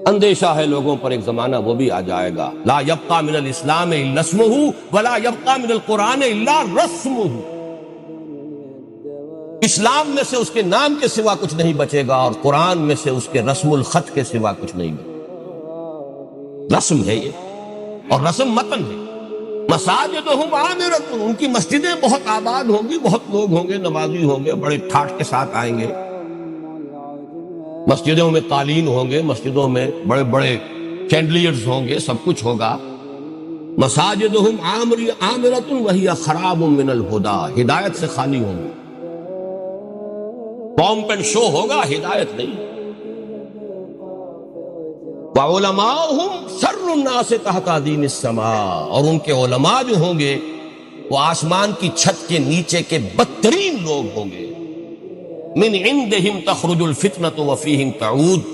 اندیشہ ہے لوگوں پر ایک زمانہ وہ بھی آ جائے گا، لا یبقى من الاسلام الا اسمہ ولا یبقى من القرآن الا رسمہ، اسلام میں سے اس کے نام کے سوا کچھ نہیں بچے گا، اور قرآن میں سے اس کے رسم الخط کے سوا کچھ نہیں بچے گا۔ رسم ہے یہ، اور رسم متن ہے۔ مساجدہم عامرۃ، ان کی مسجدیں بہت آباد ہوں گی، بہت لوگ ہوں گے، نمازی ہوں گے، بڑے ٹھاٹ کے ساتھ آئیں گے، مسجدوں میں قالین ہوں گے، مسجدوں میں بڑے بڑے چینڈلیئرز ہوں گے، سب کچھ ہوگا۔ مساجدہم عامرۃ وہی خراب من الہدی، ہدایت سے خالی ہوں گے، پومپ اینڈ شو ہوگا، ہدایت نہیں۔ وعلماؤہم شر الناس تحت عدیم السماء، اور ان کے علماء جو ہوں گے وہ آسمان کی چھت کے نیچے کے بدترین لوگ ہوں گے۔ من عندہم تخرج الفتنۃ وفیہم تعود،